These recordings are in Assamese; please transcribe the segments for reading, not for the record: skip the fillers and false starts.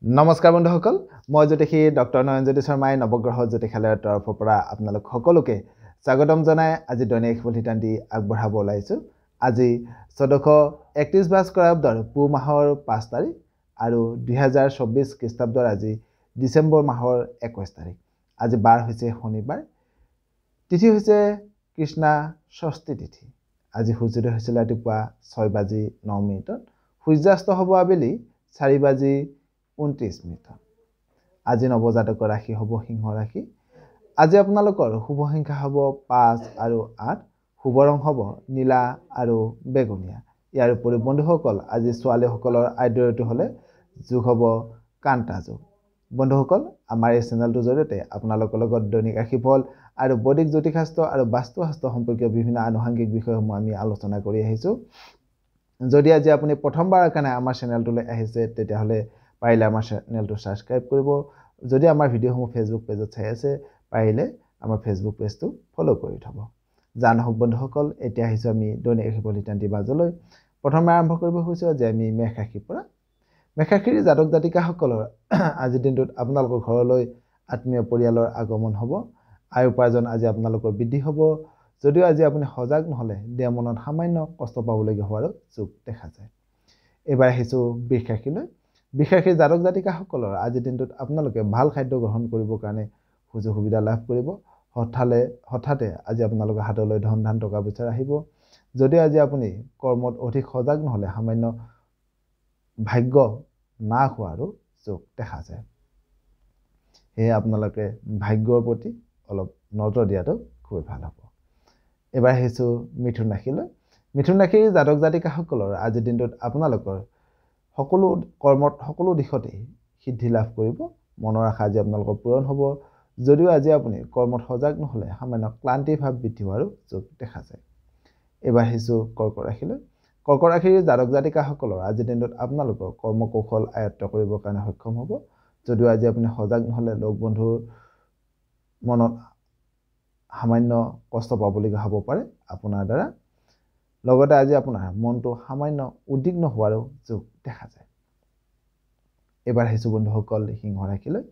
নমস্কাৰ বন্ধুসকল মই জ্যোতিষী ডক্টৰ নয়নজ্যোতি শৰ্মাই নৱগ্ৰহ জ্যোতিষালয়ৰ তৰফৰ পৰা আপোনালোক সকলোকে স্বাগতম জনাই আজি দৈনিক সিদ্ধান্তি আগবঢ়াব ওলাইছো আজি 1431 ভাস্কৰাব্দৰ পুহ মাহৰ 5 তাৰিখ আৰু 2024 খ্ৰীষ্টাব্দৰ আজি ডিসেম্বৰ মাহৰ 21 তাৰিখ আজি বাৰ হৈছে শনিবাৰ তিথি হৈছে কৃষ্ণা ষষ্ঠী তিথি আজি সূৰ্যোদয় হৈছিল ৰাতিপুৱা 6:09 সূৰ্যাস্ত হ'ব আবেলি 4:29 আজি নৱজাতকৰ ৰাশি হ'ব সিংহ ৰাশি আজি আপোনালোকৰ শুভ সংখ্যা হ'ব 5 আৰু 8 শুভ ৰং হ'ব নীলা আৰু বেগুনীয়া ইয়াৰ উপৰি বন্ধুসকল আজি ছোৱালীসকলৰ আইডৰটো হ'লে যোগ হ'ব কান্তা যোগ বন্ধুসকল আমাৰ এই চেনেলটোৰ জৰিয়তে আপোনালোকৰ লগত দৈনিক ৰাশিফল আৰু বৈদিক জ্যোতিষশাস্ত্ৰ আৰু বাস্তুশাস্ত্ৰ সম্পৰ্কীয় বিভিন্ন আনুষংগিক বিষয়সমূহ আমি আলোচনা কৰি আহিছো যদি আজি আপুনি প্ৰথমবাৰৰ কাৰণে আমাৰ চেনেলটোলৈ আহিছে তেতিয়াহ'লে পাৰিলে আমাৰ চেনেলটো সাবস্ক্ৰাইব কৰিব যদি আমাৰ ভিডিঅ'সমূহ ফেচবুক পেজত চাই আছে পাৰিলে আমাৰ ফেচবুক পেজটো ফলো কৰি থব জানহক বন্ধুসকল এতিয়া আহিছো আমি দৈনিক ৰাশিফল সিদ্ধান্তি বাজলৈ প্ৰথমে আৰম্ভ কৰিব হৈছে যে আমি মেষ ৰাশিৰ পৰা মেষ ৰাশিৰ জাতক জাতিকাসকলৰ আজি দিনটোত আপোনালোকৰ ঘৰলৈ আত্মীয় পৰিয়ালৰ আগমন হ'ব আয় উপাৰ্জন আজি আপোনালোকৰ বৃদ্ধি হ'ব যদিও আজি আপুনি সজাগ নহলে দেহ মনত সামান্য কষ্ট পাবলগীয়া হোৱাৰ যোগ দেখা যায় এবাৰ আহিছো বৃষ ৰাশিলৈ বৃষ ৰাশিৰ জাতক জাতিকাসকলৰ আজি দিনটোত আপোনালোকে ভাল খাদ্য গ্ৰহণ কৰিবৰ কাৰণে সুযোগ সুবিধা লাভ কৰিব হঠাতে আজি আপোনালোকৰ হাতলৈ ধন ধান টকা পইচা আহিব যদিও আজি আপুনি কৰ্মত অধিক সজাগ নহলে সামান্য ভাগ্য নাশ হোৱাৰো যোগ দেখা যায় সেয়ে আপোনালোকে ভাগ্যৰ প্ৰতি অলপ নজৰ দিয়াটো খুব ভাল হ'ব এবাৰ আহিছো মিথুন ৰাশিলৈ মিথুন ৰাশিৰ জাতক জাতিকাসকলৰ আজি দিনটোত আপোনালোকৰ সকলো কৰ্মত সকলো দিশতে সিদ্ধি লাভ কৰিব মনৰ আশা আজি আপোনালোকৰ পূৰণ হ'ব যদিও আজি আপুনি কৰ্মত সজাগ নহলে সামান্য ক্লান্তি ভাৱ বৃদ্ধি হোৱাৰো যোগ দেখা যায় এবাৰ আহিছো কৰ্কট ৰাশিলৈ কৰ্কট ৰাশিৰ জাতক জাতিকাসকলৰ আজি দিনটোত আপোনালোকৰ কৰ্ম কৌশল আয়ত্ত কৰিবৰ কাৰণে সক্ষম হ'ব যদিও আজি আপুনি সজাগ নহলে লগ বন্ধুৰ মনত সামান্য কষ্ট পাবলগীয়া হ'ব পাৰে আপোনাৰ দ্বাৰা লগতে আজি আপোনাৰ মনটো সামান্য উদ্বিগ্ন হোৱাৰো যোগ দেখা যায় এবাৰ আহিছো বন্ধুসকল সিংহ ৰাশিলৈ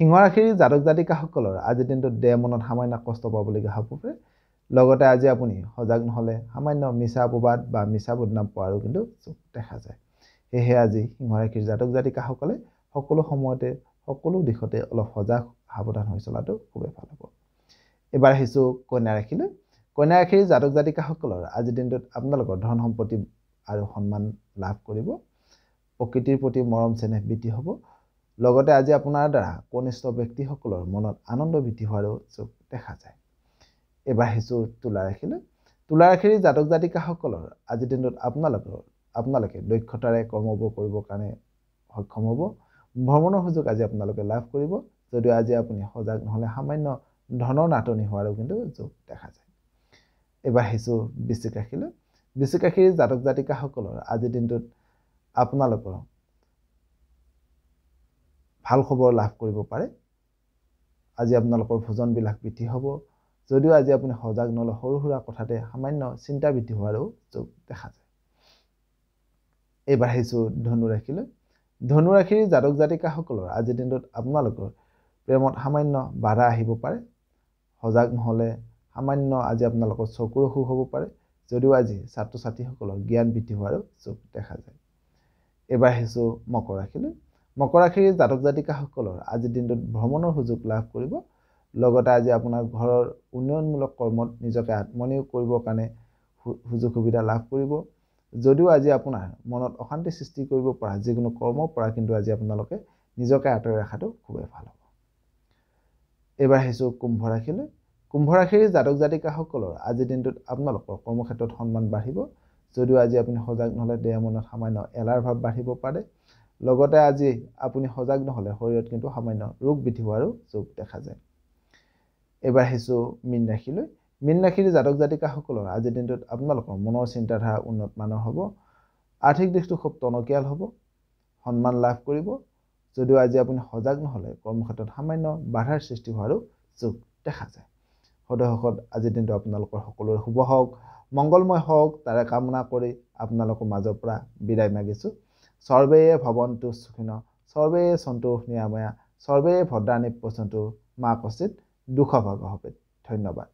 সিংহ ৰাশিৰ জাতক জাতিকাসকলৰ আজি দিনটোত দেহ মনত সামান্য কষ্ট পাবলগীয়া হ'ব পাৰে লগতে আজি আপুনি সজাগ নহলে সামান্য মিছা অপবাদ বা মিছা বদনাম পোৱাৰো কিন্তু যোগ দেখা যায় সেয়ে আজি সিংহ ৰাশিৰ জাতক জাতিকাসকলে সকলো সময়তে সকলো দিশতে অলপ সজাগ সাৱধান হৈ চলাটো খুবেই ভাল হ'ব এবাৰ আহিছো কন্যা ৰাশিলৈ কন্যা ৰাশিৰ জাতক জাতিকাসকলৰ আজি দিনটোত আপোনালোকৰ ধন সম্পত্তি আৰু সন্মান লাভ কৰিব প্ৰকৃতিৰ প্ৰতি মৰম চেনেহ বৃদ্ধি হ'ব লগতে আজি আপোনাৰ দ্বাৰা কনিষ্ঠ ব্যক্তিসকলৰ মনত আনন্দ বৃদ্ধি হোৱাৰো যোগ দেখা যায় এবাৰ আহিছো তুলা ৰাশিলৈ তুলা ৰাশিৰ জাতক জাতিকাসকলৰ আজি দিনটোত আপোনালোকে দক্ষতাৰে কৰ্মবোৰ কৰিবৰ কাৰণে সক্ষম হ'ব ভ্ৰমণৰ সুযোগ আজি আপোনালোকে লাভ কৰিব যদিও আজি আপুনি সজাগ নহলে সামান্য ধনৰ নাটনি হোৱাৰো কিন্তু যোগ দেখা যায় এবাৰ আহিছো বৃশ্চিক ৰাশিলৈ বৃশ্চিক ৰাশিৰ জাতক জাতিকাসকলৰ আজি দিনটোত আপোনালোকৰ ভাল খবৰ লাভ কৰিব পাৰে আজি আপোনালোকৰ ভোজন বিলাস বৃদ্ধি হ'ব যদিও আজি আপুনি সজাগ নহলে সৰু সুৰা কথাতে সামান্য চিন্তা বৃদ্ধি হোৱাৰো যোগ দেখা যায় এবাৰ আহিছো ধনু ৰাশিলৈ ধনু ৰাশিৰ জাতক জাতিকাসকলৰ আজি দিনটোত আপোনালোকৰ প্ৰেমত সামান্য বাধা আহিব পাৰে সজাগ নহলে সামান্য আজি আপোনালোকৰ চকুৰ অসুখ হ'ব পাৰে যদিও আজি ছাত্ৰ ছাত্ৰীসকলৰ জ্ঞান বৃদ্ধি হোৱাৰো যোগ দেখা যায় এবাৰ আহিছো মকৰ ৰাশিলৈ মকৰ ৰাশিৰ জাতক জাতিকাসকলৰ আজি দিনটোত ভ্ৰমণৰ সুযোগ লাভ কৰিব লগতে আজি আপোনাৰ ঘৰৰ উন্নয়নমূলক কৰ্মত নিজকে আত্মনিয়োগ কৰিবৰ কাৰণে সুযোগ সুবিধা লাভ কৰিব যদিও আজি আপোনাৰ মনত অশান্তি সৃষ্টি কৰিব পৰা যিকোনো কৰ্মৰ পৰা কিন্তু আজি আপোনালোকে নিজকে আঁতৰাই ৰখাটো খুবেই ভাল হ'ব এবাৰ আহিছো কুম্ভ ৰাশিলৈ কুম্ভ ৰাশিৰ জাতক জাতিকাসকলৰ আজি দিনটোত আপোনালোকৰ কৰ্মক্ষেত্ৰত সন্মান বাঢ়িব যদিও আজি আপুনি সজাগ নহলে দেহ মনত সামান্য এলাৰ ভাৱ বাঢ়িব পাৰে লগতে আজি আপুনি সজাগ নহলে শৰীৰত কিন্তু সামান্য ৰোগ বৃদ্ধি হোৱাৰো যোগ দেখা যায় এবাৰ আহিছো মীন ৰাশিলৈ মীন ৰাশিৰ জাতক জাতিকাসকলৰ আজি দিনটোত আপোনালোকৰ মনৰ চিন্তাধাৰা উন্নত মানৰ হ'ব আৰ্থিক দিশটো খুব টনকিয়াল হ'ব সন্মান লাভ কৰিব যদিও আজি আপুনি সজাগ নহলে কৰ্মক্ষেত্ৰত সামান্য বাধাৰ সৃষ্টি হোৱাৰো যোগ দেখা যায় সদহকত আজি দিনটো আপোনালোকৰ সকলোৰে শুভ হওক মংগলময় হওক তাৰে কামনা কৰি আপোনালোকৰ মাজৰ পৰা বিদায় মাগিছো সৰ্বে ভৱন্তু সুখিনঃ সৰ্বে সন্তু নিৰাময়া সৰ্বে ভদ্ৰাণি পশ্যন্তু মা কশ্চিৎ দুঃখভাগ হবে। ধন্যবাদ।